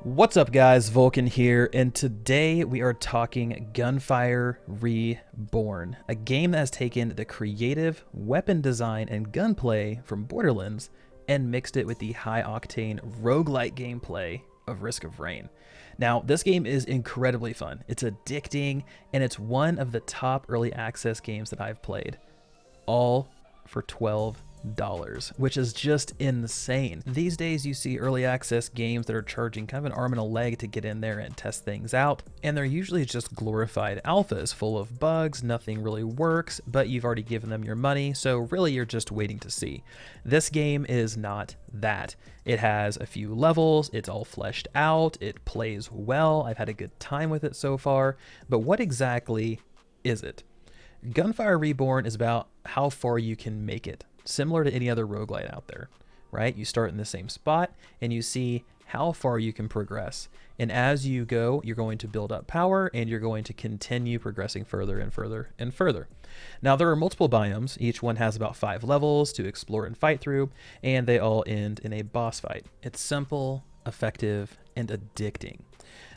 What's up guys, Vulkan here, and today we are talking Gunfire Reborn, a game that has taken the creative weapon design and gunplay from Borderlands and mixed it with the high-octane roguelike gameplay of Risk of Rain. Now, this game is incredibly fun, it's addicting, and it's one of the top early access games that I've played, all for $12, which is just insane. These days you see early access games that are charging kind of an arm and a leg to get in there and test things out, and they're usually just glorified alphas full of bugs, nothing really works, but you've already given them your money, so really you're just waiting to see. This game is not that. It has a few levels, it's all fleshed out, it plays well, I've had a good time with it so far, but what exactly is it? Gunfire Reborn is about how far you can make it, similar to any other roguelite out there, right? You start in the same spot and you see how far you can progress. And as you go, you're going to build up power and you're going to continue progressing further and further and further. Now, there are multiple biomes. Each one has about 5 levels to explore and fight through, and they all end in a boss fight. It's simple, effective, and addicting.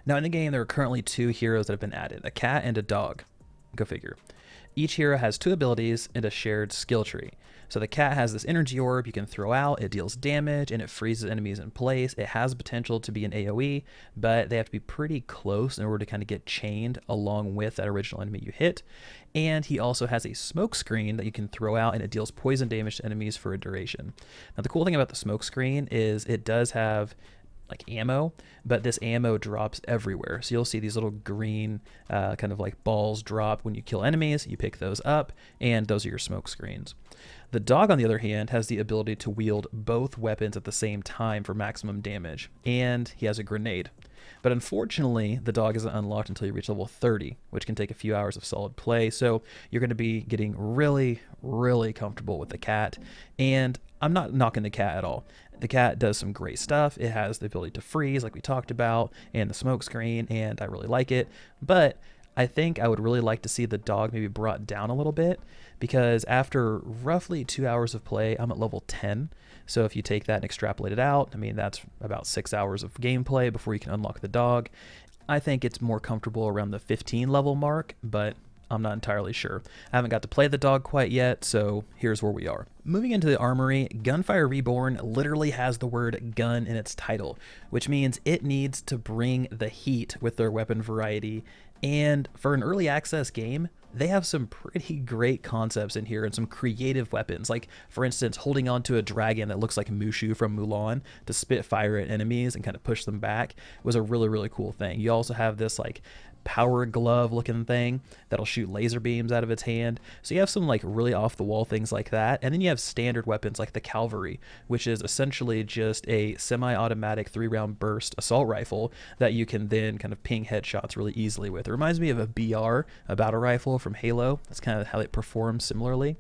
Now, in the game, there are currently 2 heroes that have been added, a cat and a dog. Go figure. Each hero has 2 abilities and a shared skill tree. So the cat has this energy orb you can throw out, it deals damage, and it freezes enemies in place. It has potential to be an AoE, but they have to be pretty close in order to kind of get chained along with that original enemy you hit. And he also has a smoke screen that you can throw out, and it deals poison damage to enemies for a duration. Now the cool thing about the smoke screen is it does have like ammo, but this ammo drops everywhere. So you'll see these little green kind of like balls drop when you kill enemies. You pick those up, and those are your smoke screens. The dog, on the other hand, has the ability to wield both weapons at the same time for maximum damage, and he has a grenade. But unfortunately, the dog isn't unlocked until you reach level 30, which can take a few hours of solid play, so you're going to be getting really, really comfortable with the cat, and I'm not knocking the cat at all. The cat does some great stuff. It has the ability to freeze, like we talked about, and the smoke screen, and I really like it, but I think I would really like to see the dog maybe brought down a little bit, because after roughly 2 hours of play, I'm at level 10. So if you take that and extrapolate it out, I mean, that's about 6 hours of gameplay before you can unlock the dog. I think it's more comfortable around the 15 level mark, but I'm not entirely sure. I haven't got to play the dog quite yet, so here's where we are. Moving into the armory, Gunfire Reborn literally has the word gun in its title, which means it needs to bring the heat with their weapon variety. And for an early access game, they have some pretty great concepts in here and some creative weapons. Like, for instance, holding onto a dragon that looks like Mushu from Mulan to spit fire at enemies and kind of push them back was a really, really cool thing. You also have this like power glove looking thing that'll shoot laser beams out of its hand. So you have some like really off the wall things like that. And then you have standard weapons like the Cavalry, which is essentially just a semi-automatic 3-round burst assault rifle that you can then kind of ping headshots really easily with. It reminds me of a BR, a battle rifle from Halo. That's kind of how it performs similarly.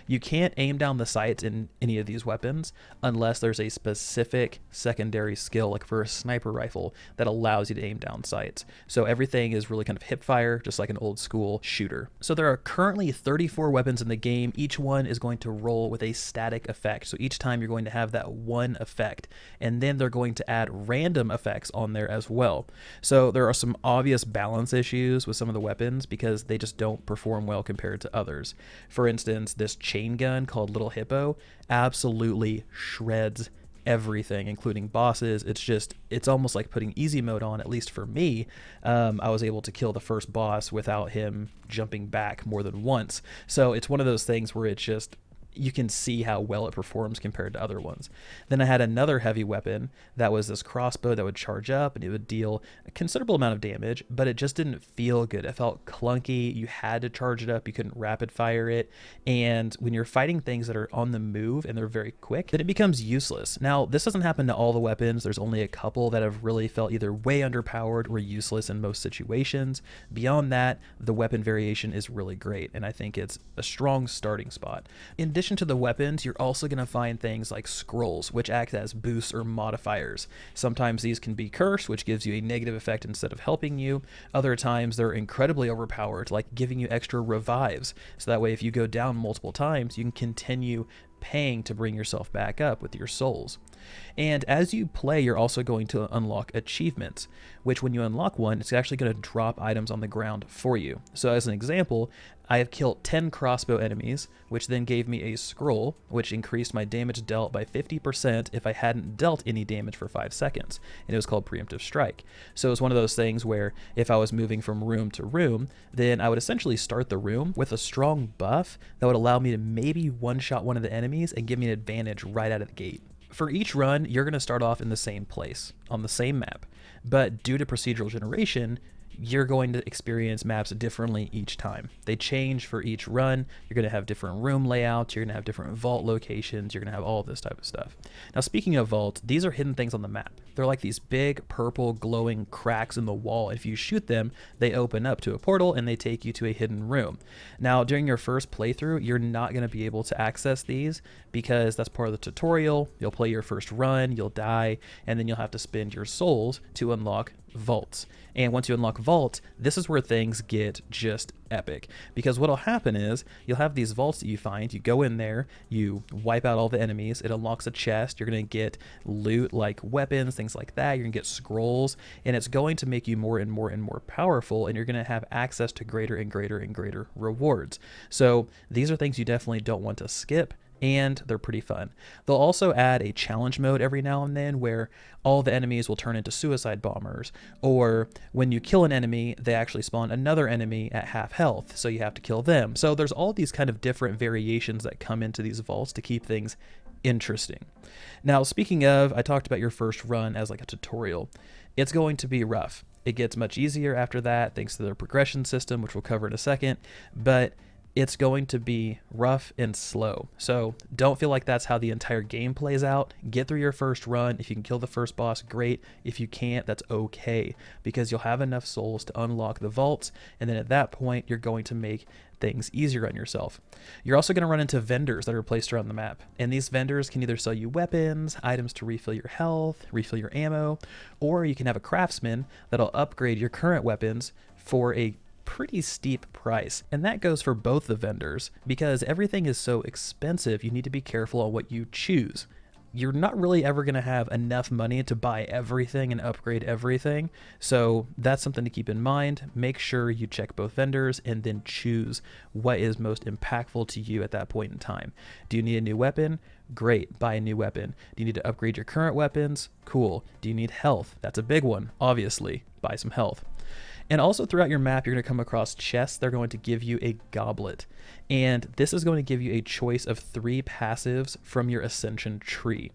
You can't aim down the sights in any of these weapons unless there's a specific secondary skill, like for a sniper rifle, that allows you to aim down sights. So everything is really kind of hip fire, just like an old school shooter. So there are currently 34 weapons in the game. Each one is going to roll with a static effect. So each time you're going to have that one effect, and then they're going to add random effects on there as well. So there are some obvious balance issues with some of the weapons because they just don't perform well compared to others. For instance, this chain gun called Little Hippo absolutely shreds everything, including bosses. It's almost like putting easy mode on, at least for me. I was able to kill the first boss without him jumping back more than once. So it's one of those things where it's just, you can see how well it performs compared to other ones. Then I had another heavy weapon that was this crossbow that would charge up and it would deal a considerable amount of damage, but it just didn't feel good. It felt clunky. You had to charge it up. You couldn't rapid fire it. And when you're fighting things that are on the move and they're very quick, then it becomes useless. Now, this doesn't happen to all the weapons. There's only a couple that have really felt either way underpowered or useless in most situations. Beyond that, the weapon variation is really great, and I think it's a strong starting spot. In addition to the weapons, you're also going to find things like scrolls, which act as boosts or modifiers. Sometimes these can be cursed, which gives you a negative effect instead of helping you. Other times they're incredibly overpowered, like giving you extra revives. So that way if you go down multiple times, you can continue paying to bring yourself back up with your souls. And as you play, you're also going to unlock achievements, which when you unlock one, it's actually going to drop items on the ground for you. So as an example, I have killed 10 crossbow enemies, which then gave me a scroll, which increased my damage dealt by 50% if I hadn't dealt any damage for 5 seconds. And it was called Preemptive Strike. So it's one of those things where if I was moving from room to room, then I would essentially start the room with a strong buff that would allow me to maybe one-shot one of the enemies and give me an advantage right out of the gate. For each run, you're going to start off in the same place, on the same map. But due to procedural generation, you're going to experience maps differently each time. They change for each run. You're going to have different room layouts. You're going to have different vault locations. You're going to have all this type of stuff. Now, speaking of vault, these are hidden things on the map. They're like these big purple glowing cracks in the wall. If you shoot them, they open up to a portal and they take you to a hidden room. Now, during your first playthrough, you're not going to be able to access these because that's part of the tutorial. You'll play your first run, you'll die, and then you'll have to spend your souls to unlock vaults. And once you unlock vaults, this is where things get just epic, because what'll happen is you'll have these vaults that you find. You go in there, you wipe out all the enemies, it unlocks a chest. You're going to get loot like weapons, things like that. You're going to get scrolls, and it's going to make you more and more and more powerful, and you're going to have access to greater and greater and greater rewards. So these are things you definitely don't want to skip, and they're pretty fun. They'll also add a challenge mode every now and then where all the enemies will turn into suicide bombers, or when you kill an enemy, they actually spawn another enemy at half health, so you have to kill them. So there's all these kind of different variations that come into these vaults to keep things interesting. Now, speaking of, I talked about your first run as like a tutorial. It's going to be rough. It gets much easier after that thanks to their progression system, which we'll cover in a second, but it's going to be rough and slow. So don't feel like that's how the entire game plays out. Get through your first run. If you can kill the first boss, great. If you can't, that's okay, because you'll have enough souls to unlock the vaults, and then at that point, you're going to make things easier on yourself. You're also going to run into vendors that are placed around the map, and these vendors can either sell you weapons, items to refill your health, refill your ammo, or you can have a craftsman that'll upgrade your current weapons for a pretty steep price. And that goes for both the vendors, because everything is so expensive. You need to be careful on what you choose. You're not really ever going to have enough money to buy everything and upgrade everything. So that's something to keep in mind. Make sure you check both vendors and then choose what is most impactful to you at that point in time. Do you need a new weapon? Great, buy a new weapon. Do you need to upgrade your current weapons? Cool. Do you need health? That's a big one, obviously. Buy some health. And also throughout your map, you're going to come across chests. They're going to give you a goblet. And this is going to give you a choice of 3 passives from your ascension tree.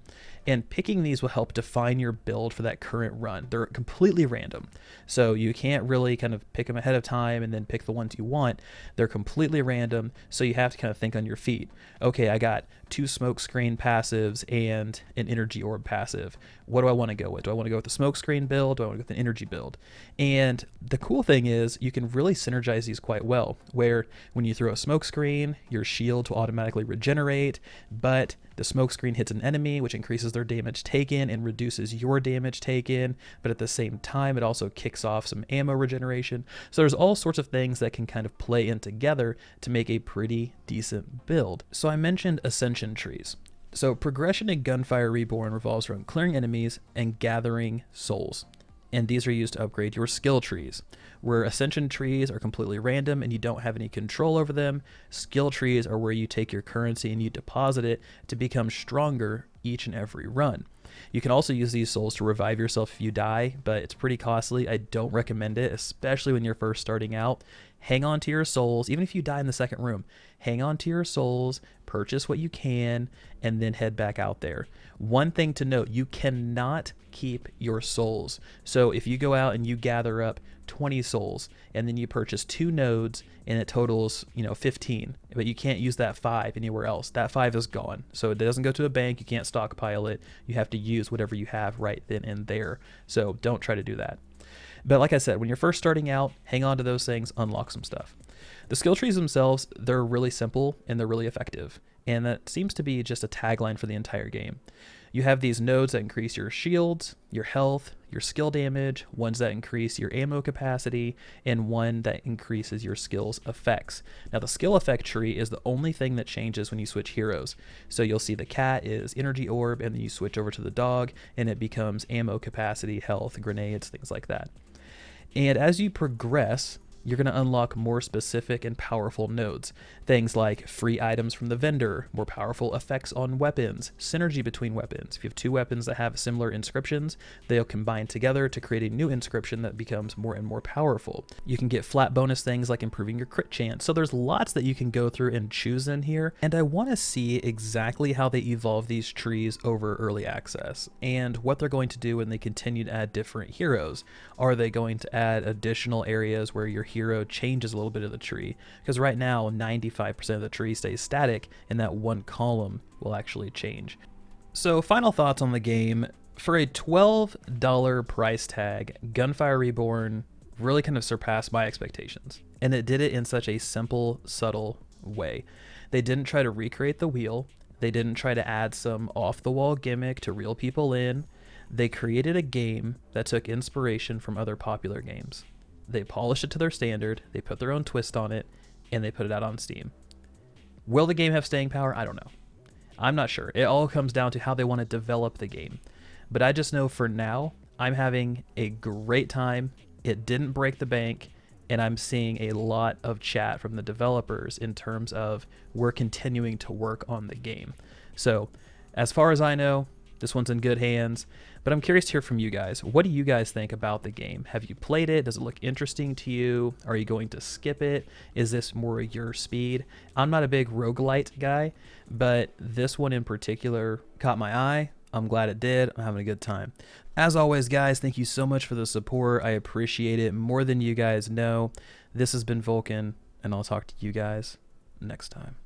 And picking these will help define your build for that current run. They're completely random. So you can't really kind of pick them ahead of time and then pick the ones you want. They're completely random. So you have to kind of think on your feet. Okay, I got 2 smoke screen passives and an energy orb passive. What do I want to go with? Do I want to go with the smoke screen build? Do I want to go with an energy build? And the cool thing is you can really synergize these quite well, where when you throw a smoke screen, your shields will automatically regenerate, but the smoke screen hits an enemy, which increases their damage taken and reduces your damage taken, but at the same time, it also kicks off some ammo regeneration. So there's all sorts of things that can kind of play in together to make a pretty decent build. So I mentioned ascension trees. So progression in Gunfire Reborn revolves around clearing enemies and gathering souls. And these are used to upgrade your skill trees. Where ascension trees are completely random and you don't have any control over them, skill trees are where you take your currency and you deposit it to become stronger each and every run. You can also use these souls to revive yourself if you die, but it's pretty costly. I don't recommend it, especially when you're first starting out. Hang on to your souls, even if you die in the second room. Hang on to your souls, purchase what you can, and then head back out there. One thing to note, you cannot keep your souls. So if you go out and you gather up 20 souls and then you purchase 2 nodes and it totals 15, but you can't use that 5 anywhere else. That 5 is gone, so it doesn't go to a bank. You can't stockpile it. You have to use whatever you have right then and there. So don't try to do that. But like I said, when you're first starting out, hang on to those things, unlock some stuff. The skill trees themselves, they're really simple and they're really effective, and that seems to be just a tagline for the entire game. You have these nodes that increase your shields, your health, your skill damage, ones that increase your ammo capacity, and one that increases your skills effects. Now the skill effect tree is the only thing that changes when you switch heroes. So you'll see the cat is energy orb, and then you switch over to the dog and it becomes ammo capacity, health, grenades, things like that. And as you progress, you're going to unlock more specific and powerful nodes. Things like free items from the vendor, more powerful effects on weapons, synergy between weapons. If you have two weapons that have similar inscriptions, they'll combine together to create a new inscription that becomes more and more powerful. You can get flat bonus things like improving your crit chance. So there's lots that you can go through and choose in here. And I want to see exactly how they evolve these trees over early access and what they're going to do when they continue to add different heroes. Are they going to add additional areas where your hero changes a little bit of the tree? Because right now 95% of the tree stays static and that one column will actually change. So final thoughts on the game. For a $12 price tag, Gunfire Reborn really kind of surpassed my expectations, and it did it in such a simple, subtle way. They didn't try to recreate the wheel. They didn't try to add some off-the-wall gimmick to reel people in. They created a game that took inspiration from other popular games. They polished it to their standard, they put their own twist on it, and they put it out on Steam. Will the game have staying power? I don't know. I'm not sure. It all comes down to how they want to develop the game. But I just know for now, I'm having a great time. It didn't break the bank, and I'm seeing a lot of chat from the developers in terms of we're continuing to work on the game. So as far as I know, this one's in good hands, but I'm curious to hear from you guys. What do you guys think about the game? Have you played it? Does it look interesting to you? Are you going to skip it? Is this more your speed? I'm not a big roguelite guy, but this one in particular caught my eye. I'm glad it did. I'm having a good time. As always, guys, thank you so much for the support. I appreciate it more than you guys know. This has been Vulkan, and I'll talk to you guys next time.